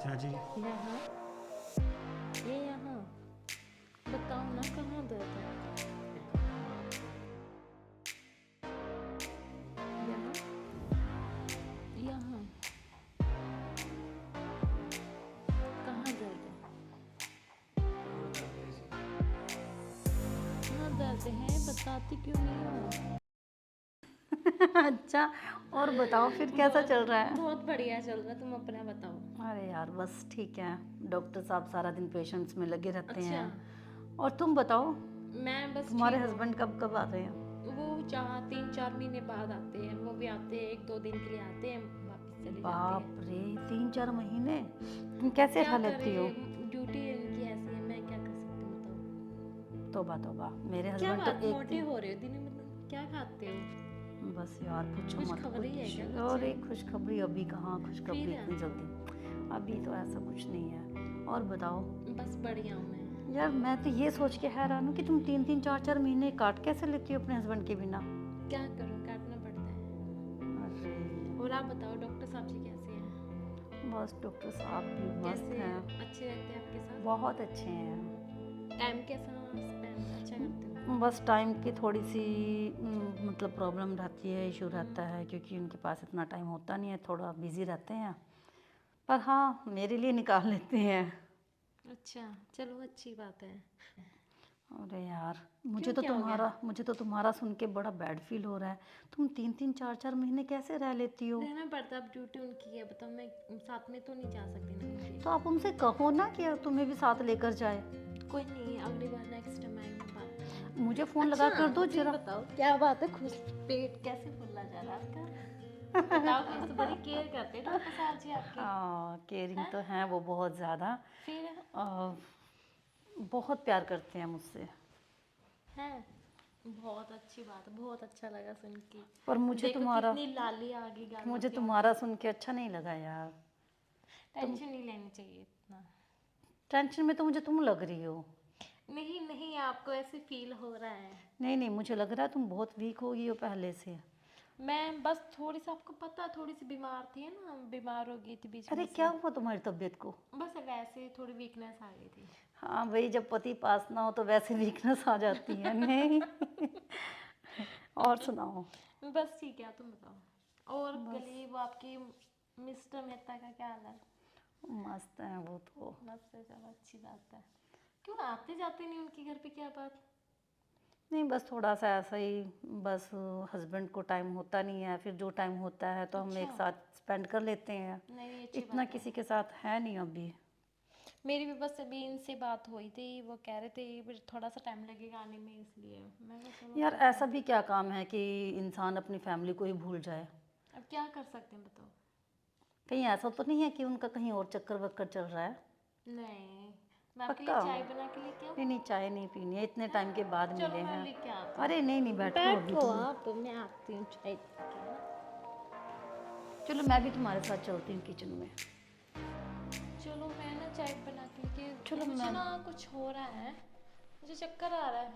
रचना जी। यहाँ, ये यहाँ, बताओ ना कहाँ दर्द है? यहाँ, यहाँ, कहाँ दर्द है? कहाँ दर्द है, बताती क्यों नहीं हो? अच्छा, और बताओ फिर कैसा चल रहा है? बहुत बढ़िया चल रहा है, तुम अपना बताओ। अरे यार बस ठीक है। डॉक्टर साहब सारा दिन पेशेंट्स में लगे रहते अच्छा। हैं। और तुम बताओ, मैं बस तुम्हारे ठीक हूँ। हस्बैंड कब कब आते हैं? वो 3-4 महीने बाद आते हैं। वो भी आते हैं 1-2 दिन के लिए आते हैं, वापस चले जाते बाप हैं। रे, 3-4 महीने तुम कैसे क्या रह लेती हो? करें, ड्यूटी इनकी ऐसी है, मैं क्या कर सकती हूँ बताओ। तोबा तोबा, मेरे क्या हस्बैंड बात, तो एक मोटे हो रहे हो दिन में, क्या खाते हो? बस यार पूछो कुछ मत खबरी है क्या कुछ? और एक खुशखबरी अभी कहाँ, खुशखबरी फिर? इतनी जल्दी? अभी तो ऐसा कुछ नहीं है। और बताओ बस बढ़िया हूँ मैं। यार, मैं तो ये सोच के हैरान हूँ कि तुम 3-3 4-4 महीने काट कैसे लेती हो अपने हस्बैंड के बिना? क्या करूँ, काटना पड़ता है। अरे और आप बताओ, डॉक्टर साहब जी कैसे हैं? बस डॉक्टर साहब भी मस्त कैसे हैं, अच्छे रहते हैं आपके साथ? बहुत अच्छे हैं। टाइम कैसा स्पेंड अच्छा करते हो? बस टाइम की थोड़ी सी मतलब प्रॉब्लम रहती है, इशू रहता है, क्योंकि उनके पास इतना टाइम होता नहीं है, थोड़ा बिजी रहते हैं। पर हाँ, मेरे लिए निकाल लेते हैं। अच्छा, चलो अच्छी बात है। अरे यार, क्यों, क्या हो गया? मुझे तो तुम्हारा सुन के बड़ा बैड फील हो रहा है। तुम 3-3 4-4 महीने कैसे रह लेती हो? रहना पड़ता है, अब ड्यूटी उनकी है, बताओ मैं साथ में तो नहीं जा सकती ना उनके। तो आप उनसे कहो ना कि तुम्हें भी साथ लेकर जाए। कोई नहीं, अगली बार नेक्स्ट टाइम आएंगे बात। मुझे फोन अच्छा, लगा कर दो मुझे जरा। बताओ क्या बात है, खुश पेट कैसे फूला जा रहा है आपका? बताओ, कुछ तो बड़ी केयर करते हैं डॉक्टर साहब जी आपकी। हाँ, केयरिंग हैं? तो हैं वो बहुत ज़्यादा। फिर अ, बहुत प्यार करते हैं मुझसे। हैं, बहुत अच्छी बात है, बहुत अच्छा लगा सुन के। पर देखो कितनी लाली आ गई गालों मुझे की तुम्हारा सुन के अच्छा नहीं लगा यार। टेंशन नहीं लेनी चाहिए इतना। टेंशन में तो मुझे तुम लग रही हो। नहीं नहीं, आपको ऐसे फील हो रहा है। नहीं नहीं, मुझे लग रहा है तुम बहुत वीक हो गई हो पहले से। मैं बस थोड़ी सी, आपको पता है, थोड़ी सी बीमार थी ना, बीमार हो गई थी बीच अरे में क्या से। हुआ तुम्हारी तबियत को? बस वैसे थोड़ी वीकनेस आ गई थी। हाँ भाई, जब पति पास ना हो तो वैसे वीकनेस आ जाती है। नहीं। और सुनाओ। बस ठीक है, तुम बताओ। और बस गली वो आपकी मिस्टर मेहता का क्या हाल है? मस्त है वो तो। मस्त है, चलो अच्छी बात है। क्यों आते जाते नहीं उनके घर पे, क्या बात? नहीं, बस थोड़ा सा ऐसा ही। बस हस्बैंड को टाइम होता नहीं है, फिर जो टाइम होता है तो हम अच्छा। एक साथ स्पेंड कर लेते हैं। नहीं नहीं, अच्छी इतना बात है। किसी के साथ है नहीं अभी। मेरी भी बस अभी इनसे बात हुई थी, वो कह रहे थे फिर थोड़ा सा टाइम लगेगा आने में, इसलिए मैं कहा चलो यार ठीक है। ऐसा भी क्या काम है कि इंसान अपनी फैमिली को ही भूल जाए? अब क्या कर सकते हैं बताओ। कहीं ऐसा तो नहीं है कि उनका कहीं और चक्कर वक्कर चल रहा है? नहीं, मैं आपके लिए पक्का? चाय बना के लेके आऊँ? नहीं नहीं, चाय नहीं पीनी है, इतने टाइम के बाद चलो मिले मैं हैं। लेके आती अरे नहीं नहीं, हूँ। बैठो अभी बैठो तुम। आप, मैं आती हूँ चाय लेके ना। चलो मैं भी तुम्हारे साथ चलती हूँ किचन में। चलो मैं ना चाय बना के लेके, चलो मुझे मैं। ना कुछ हो रहा है, मुझे चक्कर आ रहा है।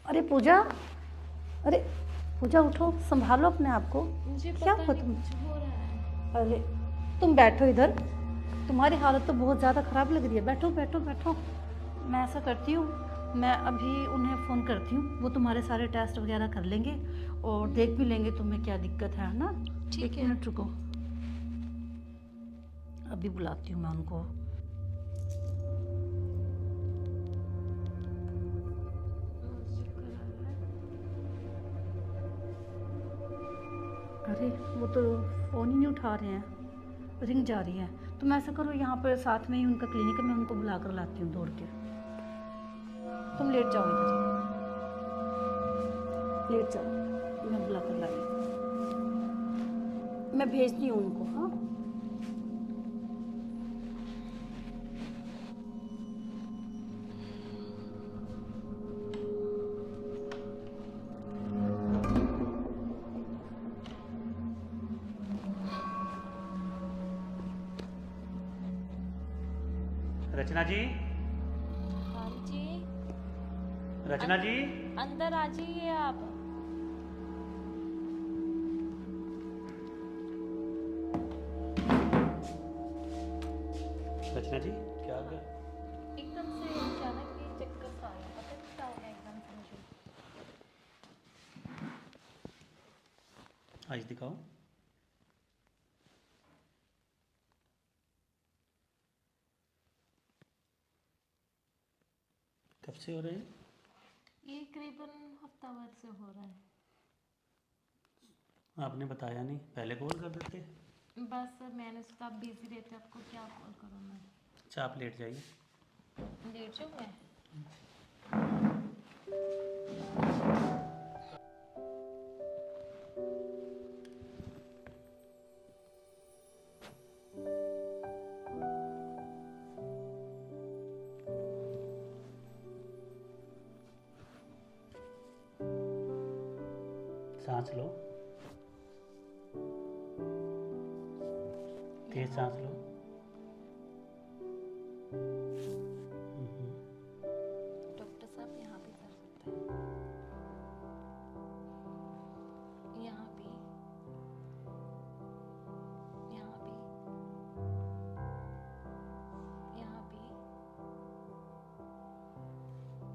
अरे पूजा, अरे पूजा उठो, संभालो अपने आप को। मुझे क्या पता हुआ नहीं तुम? कुछ हो रहा है। अरे तुम बैठो इधर। तुम्हारी हालत तो बहुत ज़्यादा ख़राब लग रही है। बैठो बैठो बैठो। मैं ऐसा करती हूँ, मैं अभी उन्हें फ़ोन करती हूँ, वो तुम्हारे सारे टेस्ट वगैरह कर लेंगे और देख भी लेंगे तुम्हें क्या दिक्कत है ना। ठीक एक है। मिनट रुको, अभी बुलाती हूँ मैं उनको। मुझे चक्कर आ रहा है। अरे वो तो फ़ोन ही नहीं उठा रहे हैं, रिंग जा रही है। तुम ऐसा करो, यहाँ पर साथ में ही उनका क्लिनिक है, मैं उनको बुला कर लाती हूँ दौड़ के। तुम लेट जाओ इधर, लेट जाओ, मैं बुला कर लाई। मैं भेजती हूँ उनको। हाँ रचना जी। हाँ जी। रचना जी। अंदर आ जाइए आप। रचना जी क्या हो गया? एकदम से अचानक ये चक्कर सा आया, पता नहीं क्या हो गया एकदम से मुझे। आज दिखाओ। कब से हो रहे हैं? ये करीबन हफ्ता भर से हो रहा है। आपने बताया नहीं, पहले कॉल कर देते। बस मैंने सोचा आप बिजी रहते, आपको क्या कॉल करूँ मैं। अच्छा आप लेट जाइए। लेट जाऊँ मैं? सांस लो, तेज सांस लो। डॉक्टर साहब यहाँ भी कर सकते हैं, यहाँ भी, यहाँ भी, यहाँ भी,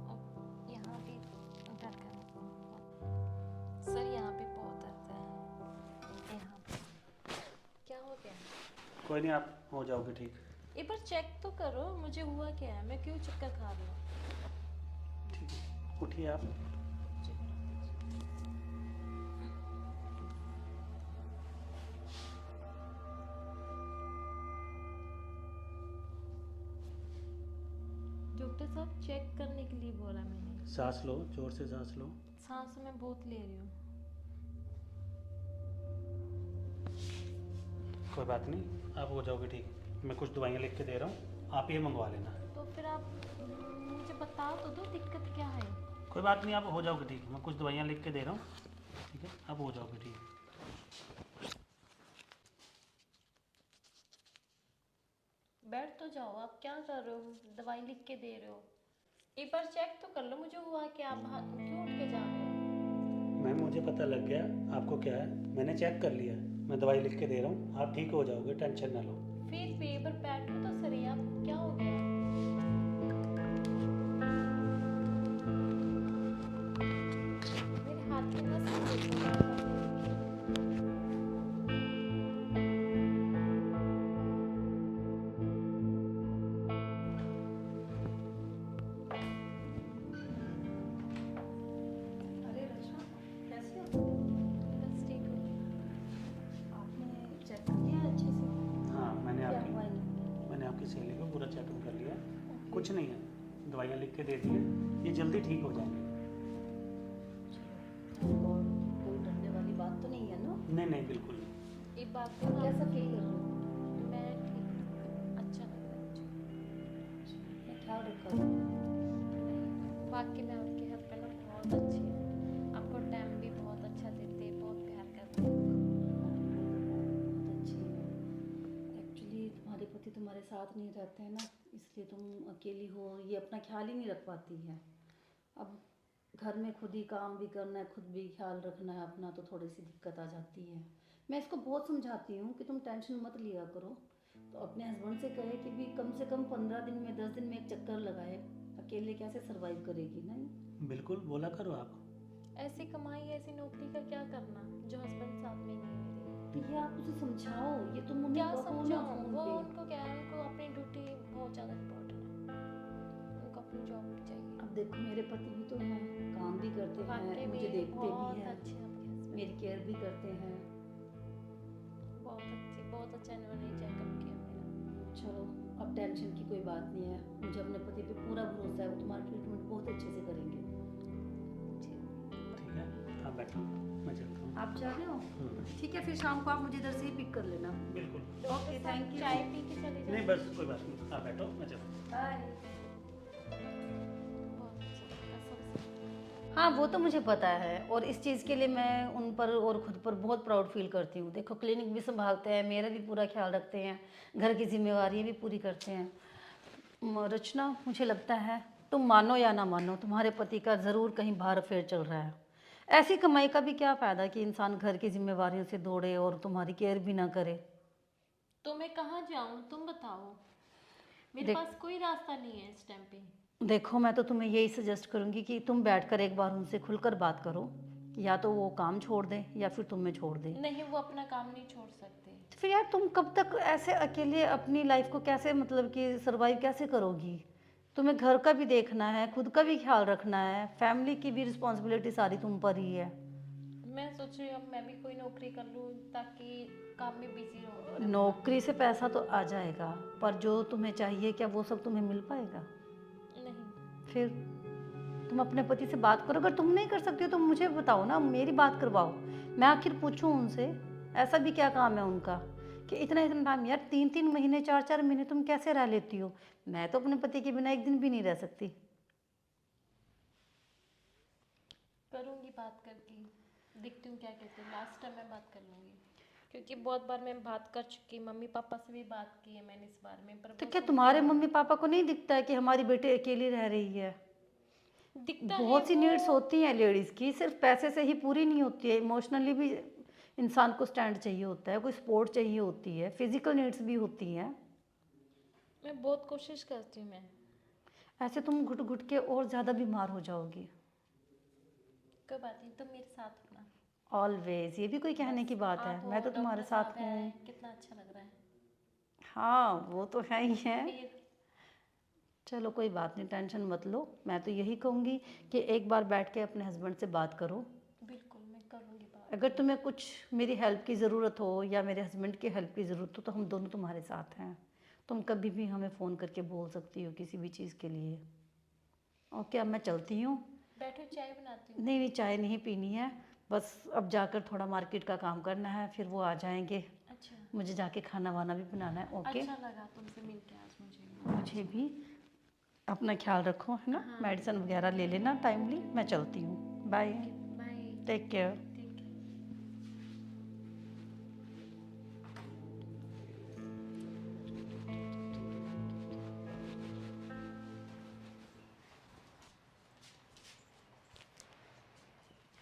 और यहाँ भी दर्द है। सर यहाँ पे बहुत दर्द है, यहाँ पे। क्या हो गया? कोई नहीं, आप हो जाओगे ठीक। एक बार चेक तो करो मुझे हुआ क्या है, मैं क्यों चक्कर खा रही हूँ। ठीक है, उठिए आप। डॉक्टर साहब चेक करने के लिए बोला मैंने। सांस लो, जोर से सांस लो। सांस मैं बहुत ले रही हूँ। कोई बात नहीं, आप हो जाओगे ठीक। मैं कुछ दवाइयाँ लिख के दे रहा हूँ, आप ये मंगवा लेना। तो फिर आप मुझे बता तो दो दिक्कत क्या है। कोई बात नहीं, आप हो जाओगे ठीक। मैं कुछ दवाइयाँ लिख के दे रहा हूँ, ठीक है, आप हो जाओगे ठीक। बैठ तो जाओ, आप क्या कर रहे हो, दवाई लिख के दे रहे हो। एक बार चेक तो कर लो मुझे हुआ क्या, आप हाथ क्यों उठ के जा रहे हो। मैम मुझे पता लग गया आपको क्या है, मैंने चेक कर लिया। मैं दवाई लिख के दे रहा हूँ, आप ठीक हो जाओगे, टेंशन ना लो। फिर भी एक बार बैठो तो सही, आप क्या हो गया। मेरे हाथ में नस देखो। अरे रचना, कैसी हो? बस ठीक हो। आपने चेक कर लिया अच्छे से? हाँ मैंने क्या हुआ है? मैंने आपकी सहेली को पूरा चेकअप कर लिया, कुछ नहीं है। दवाइयाँ लिख के दे दी है, ये जल्दी ठीक हो जाएंगे। और कोई डरने वाली बात तो नहीं है ना? नहीं नहीं बिल्कुल नहीं। एक बात तो कैसा फील कर रहे हो? मैं ठीक, अच्छा लग रहा है मुझे। मैं ख्याल रखा करो। बाकी में आपके हस्बैंड बहुत अच्छे हैं, आपको टाइम भी बहुत अच्छा देते हैं, बहुत प्यार करते हैं। बहुत अच्छी है। एक्चुअली तुम्हारे पति तुम्हारे साथ नहीं रहते हैं ना, इसलिए तुम अकेली हो, ये अपना ख्याल ही नहीं रख पाती है। अब घर में खुद ही काम भी करना है, खुद भी ख्याल रखना है अपना, तो थोड़ी सी दिक्कत आ जाती है। मैं इसको बहुत समझाती हूँ कि तुम टेंशन मत लिया करो, तो अपने हस्बैंड से कहे कि भी कम से कम 15 दिन में 10 दिन में एक चक्कर लगाए। अकेले कैसे सरवाइव करेगी? नहीं बिल्कुल बोला करो आप। ऐसी कमाई ऐसी नौकरी का क्या करना जो हस्बैंड साथ में नहीं है मेरे। तो ये आप उसे समझाओ, ये तुम उन्हें क्या कहो ना समझाऊं, फोन वो पे। उनको क्या है, उनको अपनी ड्यूटी बहुत ज़्यादा इम्पोर्टेंट है, उनको अपनी जॉब चाहिए। अब देखो मेरे पति भी तो हैं, काम भी करते वाकई हैं, में मुझे देखते बहुत भी हैं, अच्छे आपके husband, मेरी केयर भी करते हैं। बहुत अच्छा इन्होंने चेकअप किया मेरा। चलो अब टेंशन की कोई बात नहीं है, मुझे अपने पति पे पूरा भरोसा है, वो तुम्हारा ट्रीटमेंट बहुत अच्छे से करेंगे। ठीक है, आप बैठो, मैं चलता हूँ। आप जा रहे हो? ठीक है, फिर शाम को आप मुझे इधर से ही पिक कर लेना। बिल्कुल। Okay, thank you. चाय पी के चले जाओ। नहीं बस कोई बात नहीं, आप बैठो, मैं चलता हूँ। बाय। बहुत अच्छा, कसम से। हाँ वो तो मुझे पता है, और इस चीज़ के लिए मैं उन पर और खुद पर बहुत प्राउड फील करती हूँ। देखो क्लिनिक भी संभालते हैं, मेरा भी पूरा ख्याल रखते हैं, घर की जिम्मेवारियाँ भी पूरी करते हैं। रचना, मुझे लगता है तुम मानो या ना मानो, तुम्हारे पति का ज़रूर कहीं बाहर अफेयर चल रहा है। ऐसी कमाई का भी क्या फ़ायदा कि इंसान घर की जिम्मेवारियों से दौड़े और तुम्हारी केयर भी ना करे। तो मैं कहाँ जाऊँ, तुम बताओ। मेरे देख- पास कोई रास्ता नहीं है इस टाइम पे। देखो, मैं तो तुम्हें यही सजेस्ट करूंगी कि तुम बैठकर एक बार उनसे खुलकर बात करो, या तो वो काम छोड़ दें या फिर तुम्हें छोड़ दें। नहीं, वो अपना काम नहीं छोड़ सकते। तो फिर यार तुम कब तक ऐसे अकेले अपनी लाइफ को कैसे मतलब कि सरवाइव कैसे करोगी? तुम्हें घर का भी देखना है, खुद का भी ख्याल रखना है, फैमिली की भी रिस्पॉन्सिबिलिटी सारी तुम पर ही है। मैं सोच रही हूँ अब मैं भी कोई नौकरी कर लूँ ताकि काम में बिजी रहूँ। नौकरी से पैसा तो आ जाएगा, पर जो तुम्हें चाहिए क्या वो सब तुम्हें मिल पाएगा? नहीं। फिर तुम अपने पति से बात करो। अगर तुम नहीं कर सकती हो तो मुझे बताओ ना, मेरी बात करवाओ। मैं आखिर पूछूं उनसे, ऐसा भी क्या काम है उनका कि इतना इतना टाइम? यार 3 3 महीने 4 4 महीने तुम कैसे रह लेती हो? मैं तो अपने पति के बिना एक दिन भी नहीं रह सकती। करूँगी बात करके, देखती हूँ क्या कहते हैं। लास्ट टाइम मैं बात कर लूँगी, क्योंकि बहुत बार मैं बात कर चुकी, मम्मी पापा से भी बात की है मैंने इस बारे में, पर तो वो क्या सुनते तुम्हारे नहीं। मम्मी पापा को नहीं दिखता है कि हमारी बेटी अकेली रह रही है? दिखता है बहुत सी वो। नीड्स होती हैं लेडीज़ की, सिर्फ पैसे से ही पूरी नहीं होती है। इमोशनली भी इंसान को स्टैंड चाहिए होता है, कोई सपोर्ट चाहिए होती है, फिजिकल नीड्स भी होती हैं। मैं बहुत कोशिश करती हूँ। मैं ऐसे तुम घुट घुट के और ज़्यादा बीमार हो जाओगी। कोई बात नहीं, तुम मेरे साथ हो ना। ऑलवेज, ये भी कोई कहने की बात है? आप मैं हो, तो तुम्हारे डॉक्टर साथ साहब हूँ। हैं, कितना अच्छा लग रहा है। हाँ, वो तो है ही है। फिर चलो कोई बात नहीं, टेंशन मत लो। मैं तो यही कहूँगी कि एक बार बैठ के अपने हस्बैंड से बात करो। बिल्कुल मैं करूँगी बात। अगर तुम्हें कुछ मेरी हेल्प की ज़रूरत हो या मेरे हस्बैंड की हेल्प की ज़रूरत हो तो हम दोनों तुम्हारे साथ हैं। तुम कभी भी हमें फ़ोन करके बोल सकती हो किसी भी चीज़ के लिए। ओके, अब मैं चलती हूँ। बैठो, चाय बनाती हूँ। नहीं नहीं, चाय नहीं पीनी है। बस अब जाकर थोड़ा मार्केट का काम करना है, फिर वो आ जाएंगे। अच्छा। मुझे जाके खाना वाना भी बनाना है। ओके। अच्छा लगा तुमसे मिलके आज मुझे। मुझे भी। अपना ख्याल रखो, है ना? हाँ। मेडिसिन वगैरह ले लेना टाइमली। मैं चलती हूँ। बाय। बाय। Take care. ठीक है।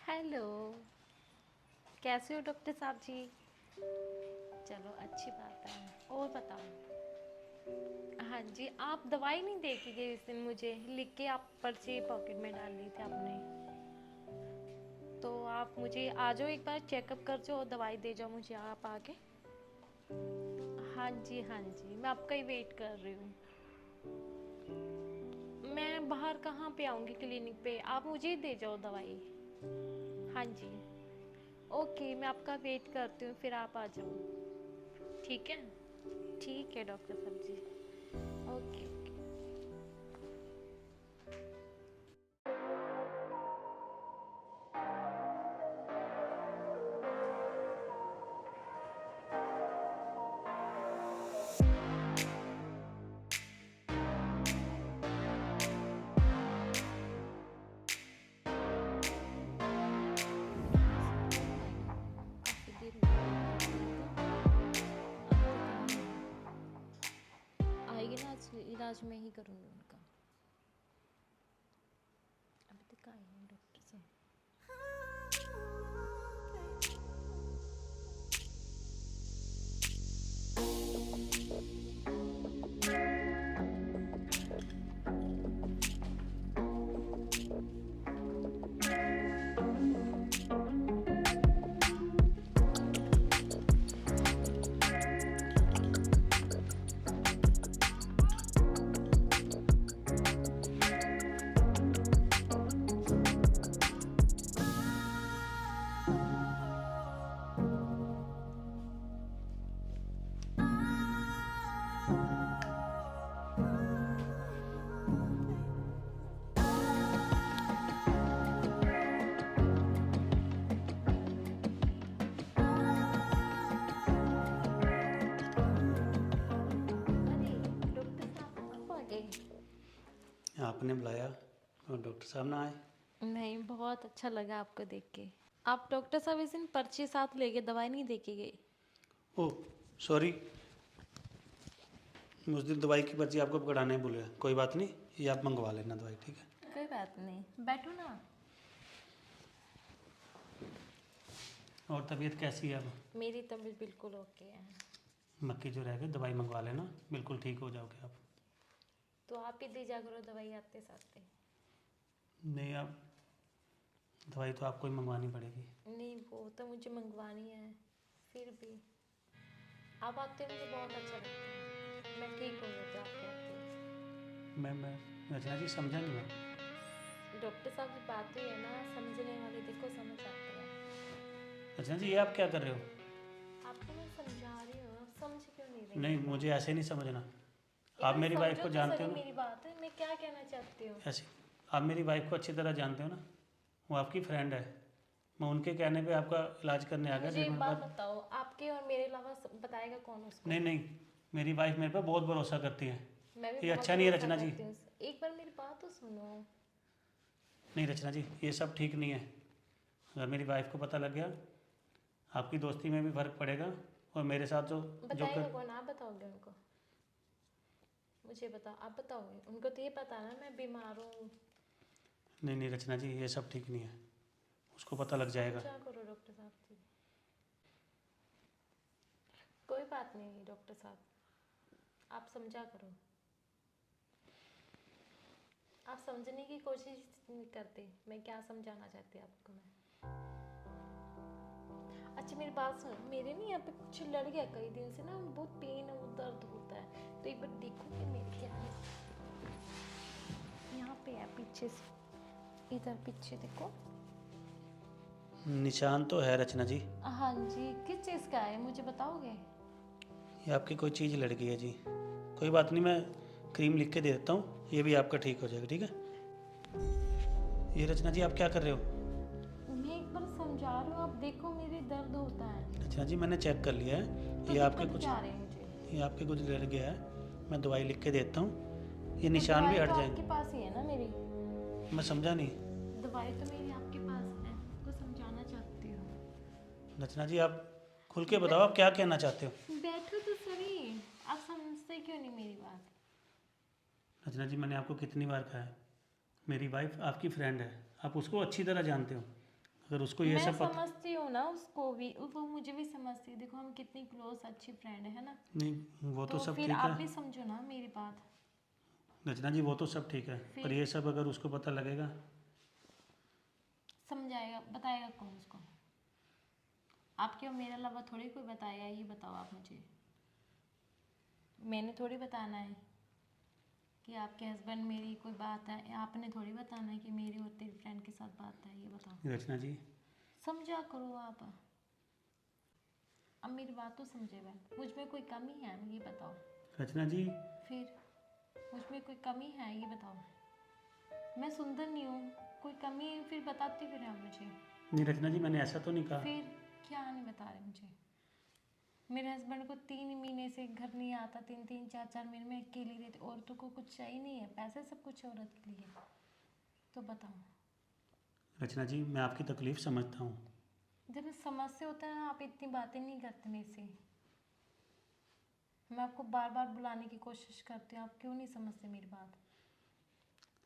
हेलो, कैसे हो डॉक्टर साहब जी? चलो अच्छी बात है। और बताओ। हाँ जी, आप दवाई नहीं दे के गए इस दिन मुझे, लिख के आप पर्ची पॉकेट में डाल ली थी आपने। तो आप मुझे आ जाओ, एक बार चेकअप कर जाओ और दवाई दे जाओ मुझे आप आके। हाँ जी हाँ जी, मैं आपका ही वेट कर रही हूँ। मैं बाहर कहाँ पे आऊँगी क्लिनिक पे, आप मुझे ही दे जाओ दवाई। हाँ जी, ओके, मैं आपका वेट करती हूँ, फिर आप आ जाओ। ठीक है? ठीक है डॉक्टर साहब जी। Okay okay. काफी देर हो गई, आएगी ना आज, इलाज मैं ही करूँगी उनका। अभी तक आए नहीं डॉक्टर साहब। अरे डॉक्टर साहब आप आ गए। आपने बुलाया और डॉक्टर साहब ना आए? नहीं, बहुत अच्छा लगा आपको देख के। आप डॉक्टर साहब इस दिन पर्ची साथ ले गए, दवाई नहीं दे के गए। ओह सॉरी, उस दिन दवाई की पर्ची आपको पकड़ाने भूल गया। कोई बात नहीं, ये आप मंगवा लेना दवाई, ठीक है? कोई बात नहीं, बैठो ना। और तबीयत कैसी है अब? मेरी तबीयत बिल्कुल ओके है। मक्की जो रह गई दवाई मंगवा लेना, बिल्कुल ठीक हो जाओगे आप। तो आप ही दे जा करो दवाई आते साथ। नहीं, आप दवाई तो आपको ही मंगवानी पड़ेगी। नहीं, वो तो मुझे मंगवानी है, फिर भी आप आते हो मुझे बहुत अच्छा लगता है। मैं ठीक हो जाती आपके आते हो। मैं रचना जी समझा नहीं मैं। डॉक्टर साहब की बात ही है ना, समझने वाले देखो समझ आते हैं। रचना जी ये आप क्या कर रहे हो? आपको मैं समझा रही हूँ, आप समझ क्यों नहीं रहे? नहीं, मुझे ऐसे नहीं समझना। एक आप बार मेरी वाइफ समझो को तो जानते सही हो ना? मेरी बात है, मैं क्या कहना चाहती हूँ। ऐसे आप मेरी वाइफ को अच्छी तरह जानते हो ना? वो आपकी फ्रेंड है। मैं उनके कहने पे आपका इलाज करने आ गया मुझे एक 1.5 मिनट बात बाद। बताओ, आपके और मेरे अलावा बताएगा कौन उसको? नहीं नहीं, मेरी वाइफ मेरे पे बहुत भरोसा करती है। मैं भी ये बहुत अच्छा नहीं है भरोसा रचना जी। करती हूँ। एक बार मेरी बात तो सुनो। नहीं रचना जी, ये सब ठीक नहीं है। अगर मेरी वाइफ को पता लग गया, आपकी दोस्ती में भी फर्क पड़ेगा। और मेरे साथ जो बताएगा कर कौन? आप बताओगे उनको? मुझे बताओ, आप बताओगे उनको? तो ये पता ना मैं बीमार हूँ। नहीं नहीं रचना जी, ये सब ठीक नहीं है। उसको पता लग जाएगा। क्या करो डॉक्टर साहब जी? कोई बात नहीं डॉक्टर साहब, आप समझा करो। आप समझने की कोशिश नहीं करते, मैं क्या समझाना चाहती हूँ आपको मैं। अच्छा मेरी बात सुनो, मेरे नहीं यहाँ पे कुछ लड़ गया कई दिन से ना, बहुत पेन और दर्द होता है, तो एक बार देखो कि मेरे क्या है। यहाँ पे है पीछे से, इधर पीछे देखो। निशान तो है रचना जी। हाँ जी, किस चीज़ का है मुझे बताओगे? ये आपकी कोई चीज़ लड़ गई है जी। कोई बात नहीं, मैं क्रीम लिख के दे देता हूँ, ये भी आपका ठीक हो जाएगा। ठीक है? ये रचना जी आप क्या कर रहे हो? मैं एक बार समझा रही हूँ, आप देखो मेरे दर्द होता है। रचना जी मैंने चेक कर लिया है, तो ये आपके दिक्कत कुछ क्या आ रही है मुझे? ये आपके कुछ लड़ गया है। मैं दवाई लिख के देता हूँ, ये तो निशान भी दवाई हट तो जाएंगे। आपके पास ही है ना मेरी? मैं समझा नहीं। दवाई तो मेरी आपके पास है, आपको समझाना चाहती हूँ। रचना जी आप खुल के बताओ, आप क्या कहना चाहते हो? बैठो तो सही, आप समझते क्यों नहीं मेरी बात? रचना जी मैंने आपको कितनी बार कहा है, मेरी वाइफ आपकी फ्रेंड है, आप उसको अच्छी तरह जानते हो। अगर उसको ये मैं सब पता समझती हूँ ना उसको भी, वो मुझे भी समझती है। देखो हम कितनी क्लोज अच्छी फ्रेंड है ना। नहीं, वो तो सब फिर ठीक आप है भी समझो ना मेरी बात। रचना जी, वो तो सब ठीक है, पर फिर ये सब अगर उसको पता लगेगा। समझाएगा, बताएगा कौन उसको? आपके और मेरे अलावा थोड़ी कोई बताएगा, ये बताओ आप मुझे। मैंने थोड़ी बताना है कि आपके हस्बैंड मेरी कोई बात है, आपने थोड़ी बताना है कि मेरी और तेरी फ्रेंड के साथ बात है, ये बताओ। रचना जी समझा करो आप। अब मेरी बात तो समझे मैं, मुझ में कोई कमी है ये बताओ। रचना जी फिर मुझ में कोई कमी है ये बताओ। मैं सुंदर नहीं हूँ, कोई कमी है फिर बताती फिर आप मुझे। नहीं रचना जी, मैंने ऐसा तो नहीं कहा। फिर क्या नहीं बता रहे मुझे? मेरे हस्बैंड को 3 महीने से घर नहीं आता, 3-3 4-4 महीने में अकेली रहती। औरतों को कुछ चाहिए नहीं है, पैसे सब कुछ है औरत के लिए। तो बताओ। रचना जी मैं आपकी तकलीफ़ समझता हूँ। जब समस्या होता है ना, आप इतनी बातें नहीं करते मेरे से। मैं आपको बार बार बुलाने की कोशिश करती हूँ, आप क्यों नहीं समझते मेरी बात?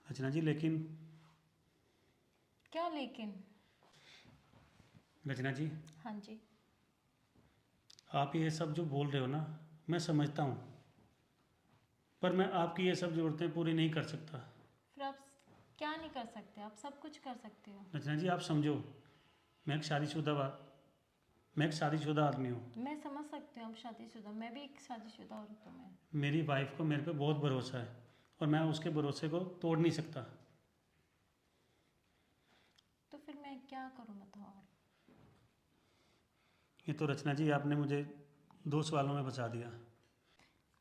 रचना जी लेकिन क्या लेकिन? रचना जी हाँ जी। आप ये सब जो बोल रहे हो ना, मैं समझता हूँ, पर मैं आपकी ये सब ज़रूरतें पूरी नहीं कर सकता। फिर आप क्या नहीं कर सकते? आप सब कुछ कर सकते हो। रचना जी आप समझो, मैं एक शादीशुदा मैं एक शादीशुदा आदमी हूँ। मैं समझ सकती हूँ आप शादीशुदा, मैं भी एक शादीशुदा औरत हूँ मैं। मेरी वाइफ को मेरे पे बहुत भरोसा है, और मैं उसके भरोसे को तोड़ नहीं सकता। तो फिर मैं क्या करूँ बताओ आप? ये तो रचना जी आपने मुझे 2 सवालों में बचा दिया।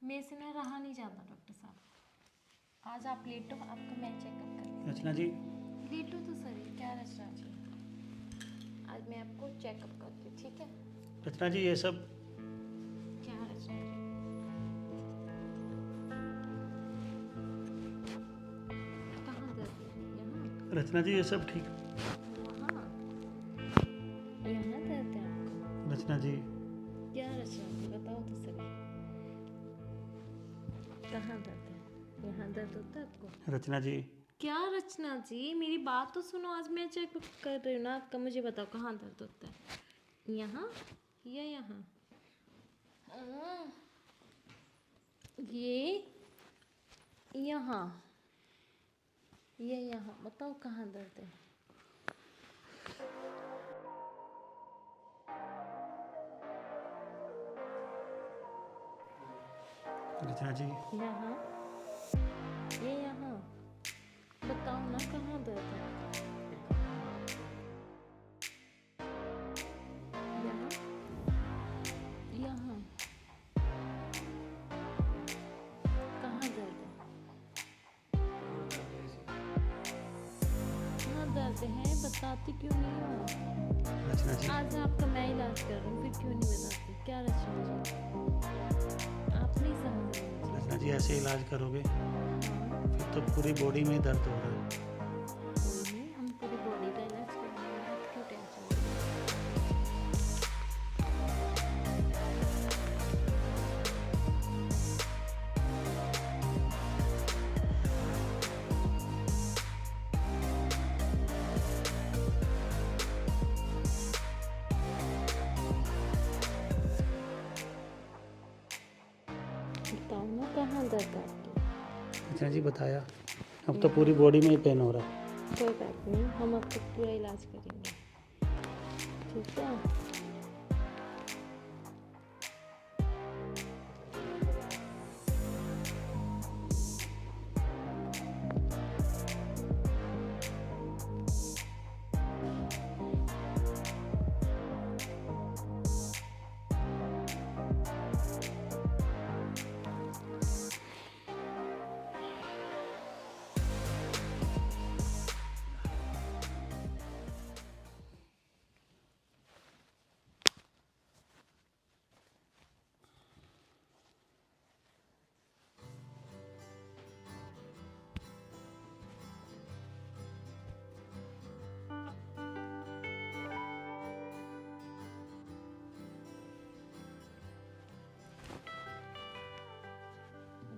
मेरे से ना रहा नहीं जाता डॉक्टर साहब। आज आप लेटो, आपका मैं चेकअप कर रचना जी लेटो तो सही। क्या रचना जी? आज मैं आपको चेकअप करती हूँ, ठीक है? रचना जी ये सब क्या रचना जी? कहाँ दर्द है? यहाँ? रचना जी ये सब ठीक। वहाँ? यहाँ दर्द है आपको? रचना जी क्या रचना जी बताओ तो सही। कहाँ दर्द है? यहाँ दर्द होता है आपको? रचना जी क्या रचना जी, मेरी बात तो सुनो। आज मैं चेकअप कर रही हूँ ना आपका, मुझे बताओ कहाँ दर्द होता है? यहाँ या यहाँ? ये यहाँ, ये यहाँ बताओ कहाँ दर्द है? रचना जी, यहाँ, ये यहाँ बताओ ना कहाँ दर्द है? यहाँ, यहाँ कहाँ दर्द है? कहाँ दर्द है बताती क्यों नहीं हो? रचना जी, आज आपका मैं इलाज कर रही हूँ फिर क्यों नहीं बताती? क्या रचना जी, आप नहीं समझ रहे मुझे। रचना जी ऐसे इलाज करोगे हाँ, फिर तो पूरी बॉडी में ही दर्द हो रहा है। कोई नहीं, हम पूरी बॉडी का इलाज करेंगे, आप क्यों टेंशन ले रहे हो? बताओ ना कहाँ दर्द है आपकी? रचना जी बताया, अब तो पूरी बॉडी में ही पेन हो रहा है। कोई बात नहीं, हम आपका पूरा इलाज करेंगे, ठीक है?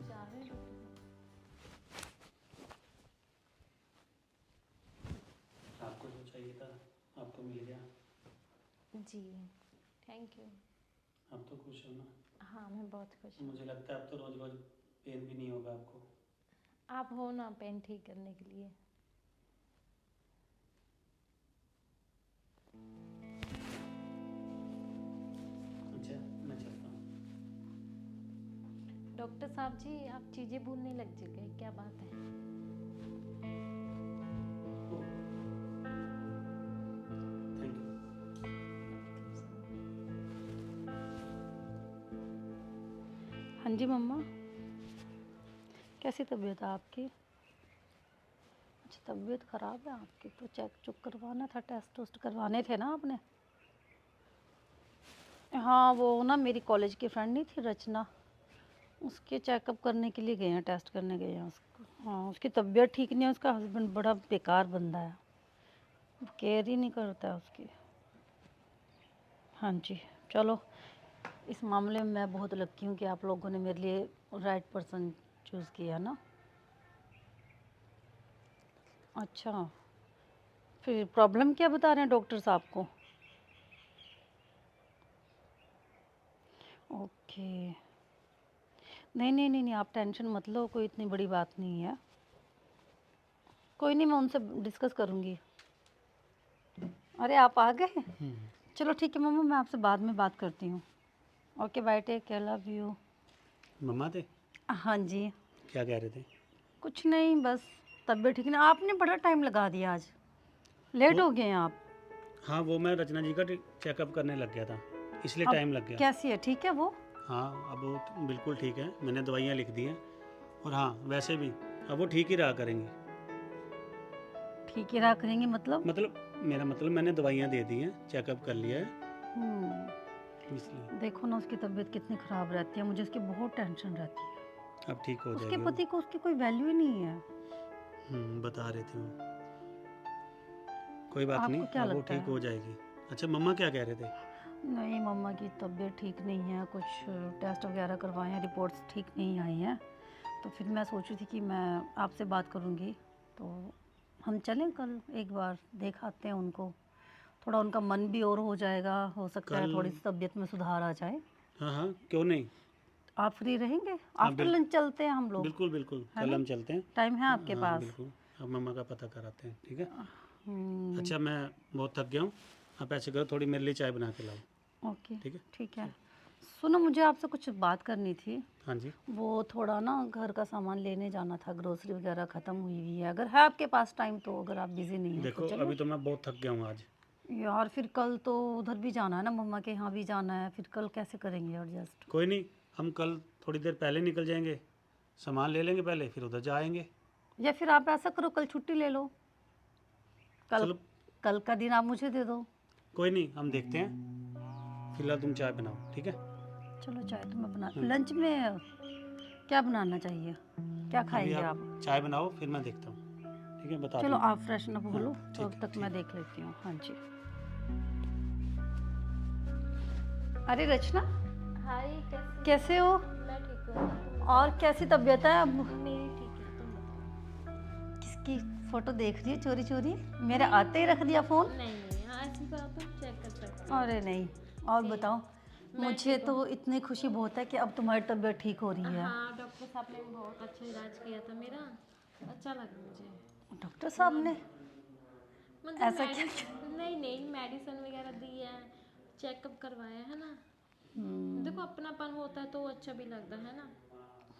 जा रहे हैं आपको जो चाहिए था आपको मिल गया, जी, थैंक यू। अब तो खुश हो ना? हाँ मैं बहुत खुश हूँ। मुझे लगता है अब तो रोज रोज पेन भी नहीं होगा आपको। आप हो ना पेन ठीक करने के लिए। अच्छा मैं चलता हूँ। डॉक्टर साहब जी आप चीज़ें भूलने लग गए, क्या बात है? Thank you. हाँ जी मम्मा, कैसी तबीयत है आपकी? अच्छा तबीयत ख़राब है आपकी, तो चेक करवाना था, टेस्ट वोस्ट करवाने थे ना आपने? हाँ वो ना मेरी कॉलेज की फ्रेंड नहीं थी रचना, उसके चेकअप करने के लिए गए हैं, टेस्ट करने गए हैं उसको। हाँ उसकी तबीयत ठीक नहीं है, उसका हस्बैंड बड़ा बेकार बंदा है, केयर ही नहीं करता है उसकी। हाँ जी चलो, इस मामले में मैं बहुत लकी हूँ कि आप लोगों ने मेरे लिए राइट पर्सन चूज़ किया ना। अच्छा फिर प्रॉब्लम क्या बता रहे हैं डॉक्टर साहब को? ओके, नहीं नहीं नहीं नहीं आप टेंशन मत लो, कोई इतनी बड़ी बात नहीं है, कोई नहीं मैं उनसे डिस्कस करूँगी। अरे आप आ गए? चलो ठीक है मम्मा, मैं आपसे बाद में बात करती हूँ। Okay bye, take care, love you. मम्मा थे? हाँ जी, क्या कह रहे थे? कुछ नहीं बस तबीयत ठीक नहीं। आपने बड़ा टाइम लगा दिया, आज लेट हो गए हैं आप। हाँ वो मैं रचना जी का चेकअप करने लग गया था, इसलिए अब टाइम लग गया। कैसी है, ठीक है वो? हाँ अब वो बिल्कुल ठीक है, मैंने दवाइयाँ लिख दी हैं। और हाँ वैसे भी अब वो ठीक ही रहा करेंगी। ठीक ही रहा करेंगे मतलब? मेरा मतलब मैंने दवाइयाँ दे दी हैं, चेकअप कर लिया है, इसलिए। देखो ना उसकी तबीयत कितनी ख़राब रहती है, मुझे उसकी बहुत टेंशन रहती है। अब ठीक हो उसके जाएगी पति को उसकी कोई वैल्यू ही नहीं है। बता रहे थे वो। कोई बात आपको नहीं, क्या अब वो लगता ठीक है? हो जाएगी। अच्छा मम्मा क्या कह रहे थे? नहीं मम्मा की तबीयत ठीक नहीं है, कुछ टेस्ट वगैरह करवाए हैं, रिपोर्ट्स ठीक नहीं आई हैं, तो फिर मैं सोची थी कि मैं आपसे बात करूँगी, तो हम चलें कल एक बार देख आते हैं उनको, थोड़ा उनका मन भी और हो जाएगा, हो सकता है कल? थोड़ी सी तबीयत में सुधार आ जाए। हाँ हाँ क्यों नहीं, आप फ्री रहेंगे? आफ्टर लंच चलते हैं हम लोग, बिल्कुल बिल्कुल, कल हम चलते हैं। टाइम है आपके हाँ पास? बिल्कुल, अब मम्मा का पता कराते हैं, ठीक है। हम्म, अच्छा मैं बहुत थक गया हूँ, आप ऐसे करो थोड़ी मेरे लिए चाय बना के लाओ, ओके ठीक है। ठीक है। सुनो, मुझे आपसे कुछ बात करनी थी। हाँ जी, वो थोड़ा ना घर का सामान लेने जाना था, ग्रोसरी वगैरह ख़त्म हुई हुई है। अगर है आपके पास टाइम तो, अगर आप बिज़ी नहीं हो देखो तो चलो। अभी तो मैं बहुत थक गया हूँ आज। यार फिर कल तो उधर भी जाना है ना, मम्मा के यहाँ भी जाना है, फिर कल कैसे करेंगे एडजस्ट? कोई नहीं, हम कल थोड़ी देर पहले निकल जाएंगे, सामान ले लेंगे पहले, फिर उधर जाएंगे। या फिर आप ऐसा करो, कल छुट्टी ले लो, कल चलो कल का दिन आप मुझे दे दो। कोई नहीं, हम देखते हैं, फिलहाल तुम चाय बनाओ, ठीक है। चलो चाय तो मैं बना, लंच में क्या बनाना चाहिए, क्या अभी खाएंगे आप आप? चाय बनाओ, फिर मैं देखता हूँ, ठीक है, बता चलो दूँ। आप फ्रेशन अप हो लो, हाँ, तो ठीक अब है, तक मैं ठीक। देख लेती हूँ। हाँ जी। अरे रचना, हाय, कैसे? कैसे हो? मैं ठीक हूँ। और कैसी तबीयत है अब? मेरी ठीक है, तुम बताओ। किसकी फोटो देख रही है चोरी चोरी? मेरे आते ही रख दिया फोन? नहीं नहीं, हाँ ऐसी बात तुम चेक कर सकते हो। अरे नहीं, और जी, बताओ। मैं मुझे ठीक तो इतनी खुशी बहुत है कि अब तुम्हारी तबीयत ठीक हो रही है। हाँ, डॉक्टर साहब ने बहुत अच्छा इलाज किया था मेरा, अच्छा लगा मुझे। डॉक्टर साहब ने? मतलब ऐसा क्या? नहीं नहीं, मेडिसिन वगैरह दी है, चेकअप करवाया है ना। हम्म, देखो अपनापन होता है तो वो अच्छा भी लगता है ना।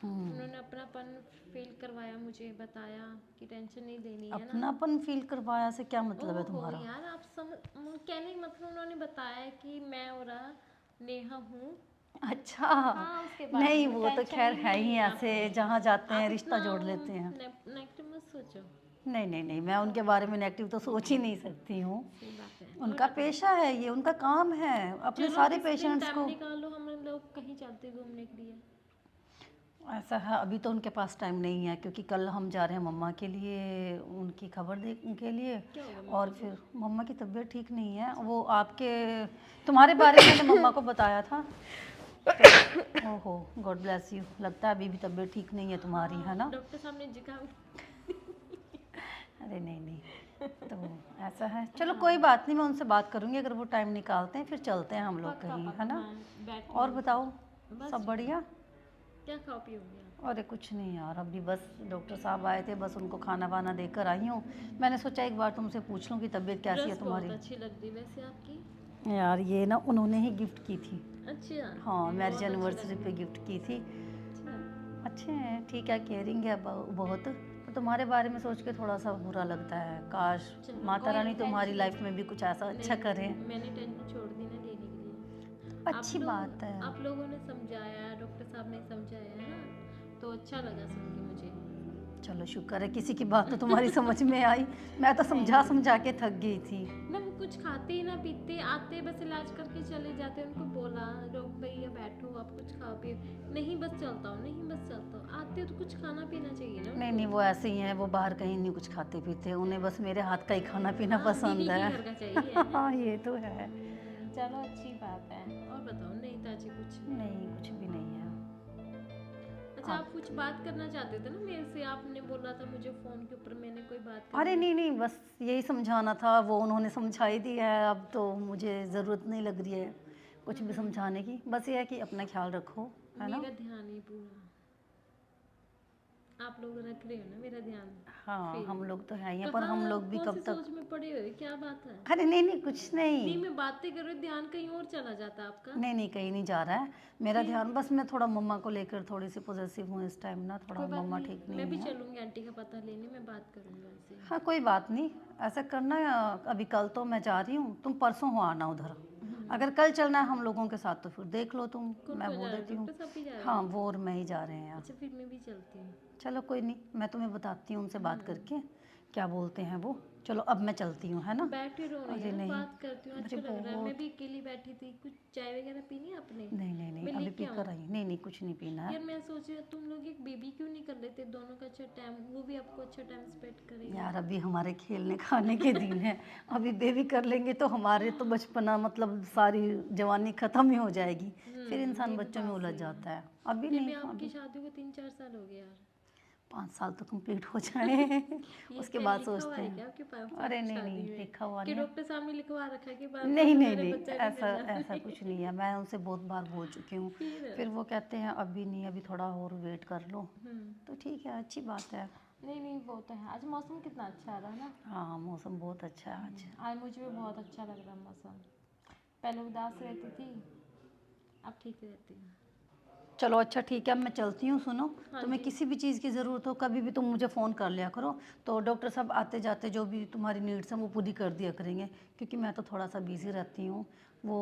उन्होंने अपनापन फील करवाया, मुझे बताया कि टेंशन नहीं लेनी है ना। अपनापन फील करवाया से क्या मतलब है ओहो तुम्हारा? यार, आप कहने का मतलब उन्होंने बताया कि मैं और नेहा हूँ। अच्छा। हाँ, उसके बारे नहीं, में वो तो टेंशन खैर नहीं है ही लेनी ऐसे, आपने। जहाँ जाते हैं आप रिश्ता इतना जोड़ लेते हैं। नेगेटिव मत सोचो। नहीं नहीं नहीं, मैं उनके बारे में नेगेटिव तो सोच ही नहीं सकती हूँ। सही बात है। उनका पेशा है ये, उनका काम है अपने चलो सारे किसी दिन पेशेंट्स टाइम को। निकालो, हम लोग कहीं चलते घूमने के लिए। ऐसा है, अभी तो उनके पास टाइम नहीं है, क्योंकि कल हम जा रहे हैं मम्मा के लिए, उनकी खबर देखने के लिए। क्या होगा और फिर मम्मा की तबीयत ठीक नहीं है, वो आपके तुम्हारे बारे में मैंने मम्मा को बताया था। तो ओहो, गॉड ब्लेस यू। लगता है अभी भी तबीयत ठीक नहीं है तुम्हारी, है ना? डॉक्टर साहब ने जुकाम। अरे नहीं नहीं, तो ऐसा है। चलो कोई बात नहीं, मैं उनसे बात करूँगी, अगर वो टाइम निकालते हैं फिर चलते हैं हम लोग पक्का कहीं, पक्का, है ना? हाँ, बैठ और बताओ, बस सब बढ़िया? क्या खाओ पियोगे आप? अरे कुछ नहीं यार, अभी बस डॉक्टर साहब आए थे, बस उनको खाना वाना देकर आई हूँ। मैंने सोचा एक बार तुमसे पूछ लूँ कि तबीयत कैसी है ड्रेस तुम्हारी। बहुत अच्छी लग रही वैसे आपकी। यार ये ना उन्होंने ही गिफ्ट की थी। अच्छा, हाँ, मैरिज बहुत अच्छी एनिवर्सरी लग पे रही गिफ्ट की थी। है। अच्छा, अच्छे हैं, ठीक है, केयरिंग है बहुत। तो तुम्हारे बारे में सोच के थोड़ा सा बुरा लगता है, काश चलो, माता कोई रानी नहीं, तुम्हारी टेंशन लाइफ में भी कुछ ऐसा अच्छा नहीं, करे। मैंने टेंशन छोड़ दी ना लेने के लिए। अच्छी बात है। आप लोगों ने समझाया, डॉक्टर साहब ने समझाया है ना, तो अच्छा लगा सुन के मुझे। चलो शुक्र है किसी की बात तो तुम्हारी समझ में आई। मैं तो समझा समझा के थक गई थी। ना वो कुछ खाते ही ना पीते, आते बस इलाज करके चले जाते। उनको बोला रोक भैया बैठो, आप कुछ खाओ पियो। नहीं बस चलता हूँ, नहीं बस चलता हूँ। आते हो तो कुछ खाना पीना चाहिए ना। नहीं नहीं, वो ऐसे ही हैं, वो बाहर कहीं नहीं कुछ खाते पीते, उन्हें बस मेरे हाथ का ही खाना पीना हाँ, पसंद बीवी के है। घर का चाहिए। हाँ ये तो है। चलो अच्छी बात है। और बताओ, नहीं ताजी कुछ? नहीं कुछ भी नहीं है। अच्छा, आप कुछ बात करना चाहते थे ना मेरे से, आपने बोला था मुझे फोन के ऊपर, मैंने कोई बात अरे नहीं नहीं, बस यही समझाना था, वो उन्होंने समझाई दी है, अब तो मुझे ज़रूरत नहीं लग रही है कुछ भी समझाने की। बस ये है कि अपना ख्याल रखो, है ना? मेरा ध्यान ही पूरा आप लोग रख रहे हो ना मेरा ध्यान। हाँ फिर हम लोग तो हैं ही हैं, पर हम लोग भी कौन कब सी तक। सोच में पड़े हुए, क्या बात है? अरे नहीं नहीं, कुछ नहीं, नहीं। मैं बातें कर रही हूँ, ध्यान कहीं और चला जाता है आपका। नहीं नहीं, कहीं नहीं जा रहा है मेरा ध्यान, बस मैं थोड़ा मम्मा को लेकर थोड़ी सी पॉजेसिव हूँ इस टाइम ना, थोड़ा कोई बात मम्मा नहीं, ठीक मैं नहीं भी है। चलूंगी आंटी का पता लेने, मैं बात करूंगा उनसे। हाँ कोई बात नहीं, ऐसा करना। अभी कल तो मैं जा रही हूँ, तुम परसों हो आना उधर। अगर कल चलना है हम लोगों के साथ तो फिर देख लो तुम, कौन मैं कौन बोल जा रहा है? देती हूँ। डॉक्टर साहब भी जा रहे हैं? हाँ वो और मैं ही जा रहे हैं। अच्छा, फिर मैं भी चलती हूँ। चलो कोई नहीं, मैं तुम्हें बताती हूँ उनसे बात करके क्या बोलते हैं वो। चलो अब मैं चलती हूँ, है ना? बैठे रहो ना अरे यार, नहीं, बात करती हूँ, अच्छा अरे लग रहा है। मैं बहुत। भी अकेली बैठी थी, कुछ चाय वगैरह पीनी है आपने? नहीं नहीं नहीं, मैं अभी लेके पी आऊँ? कर आई। नहीं नहीं, कुछ नहीं पीना है। यार मैं सोच रही हूँ तुम लोग एक बेबी क्यों नहीं कर लेते, दोनों का अच्छा टाइम, वो भी आपको अच्छा टाइम स्पेंड करेगा। यार अभी हमारे खेलने खाने के दिन है, अभी बेबी कर लेंगे तो हमारे तो बचपना मतलब सारी जवानी खत्म ही हो जाएगी। फिर इंसान ये भी बच्चों में बात उलझ सही है। जाता है। अभी फिर नहीं, भी आपकी अभी शादी को 3-4 साल हो गए यार। 5 साल तो कंप्लीट हो जाए उसके बाद सोचते हैं। क्या आपके पास अरे नहीं शादी नहीं में? लिखा हुआ कि नहीं है। डॉक्टर साहब ने लिखवा रखा है कि नहीं नहीं मैंने नहीं बच्चा नहीं ऐसा करना। ऐसा कुछ नहीं है, मैं उनसे बहुत बार बोल चुकी हूँ। फिर वो कहते हैं अभी नहीं, अभी थोड़ा और वेट कर लो। तो ठीक है, अच्छी बात है। नहीं नहीं वो तो है। आज मौसम कितना अच्छा आ रहा है ना। हाँ मौसम बहुत अच्छा है आज। आज मुझे भी बहुत अच्छा लग रहा है मौसम। पहले उदास रहती थी, अब ठीक रहती है। चलो अच्छा ठीक है, अब मैं चलती हूँ। सुनो, हाँ तुम्हें जी। किसी भी चीज़ की ज़रूरत हो कभी भी तुम मुझे फ़ोन कर लिया करो। तो डॉक्टर साहब आते जाते जो भी तुम्हारी नीड्स हैं वो पूरी कर दिया करेंगे, क्योंकि मैं तो थोड़ा सा बिज़ी रहती हूँ। वो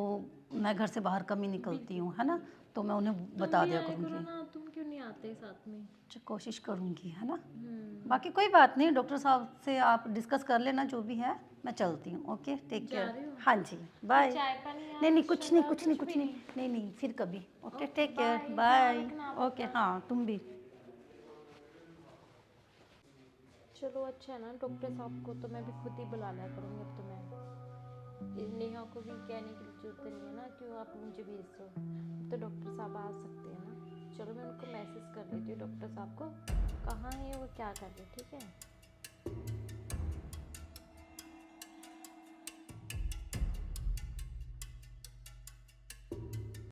मैं घर से बाहर कम ही निकलती हूँ, है ना, तो मैं उन्हें तुम बता भी दिया आया करो करूँगी। ना, तुम क्यों नहीं आते साथ में? अच्छा कोशिश करूँगी, है ना। हम्म। बाकी कोई बात नहीं, डॉक्टर साहब से आप डिस्कस कर लेना जो भी है। मैं चलती हूँ, ओके टेक जा केयर। रहे हो? हाँ जी बाय। चाय पानी नहीं या नहीं कुछ नहीं, शरबत कुछ नहीं, कुछ कुछ भी नहीं, नहीं? नहीं नहीं फिर कभी। Okay okay take care bye, ध्यान बाय। रखना आप ओके अपना। हाँ तुम भी। चलो अच्छा है ना, डॉक्टर साहब को तो मैं भी खुद ही बुला लिया करूँगी अब तो। मैं नेहा को भी कहने की जरूरत नहीं है ना क्यों आप मुझे भेज दो, अब तो डॉक्टर साहब आ सकते हैं ना। चलो मैं उनको मैसेज कर देती हूँ डॉक्टर साहब को, कहाँ है वो क्या कर रहे, ठीक है।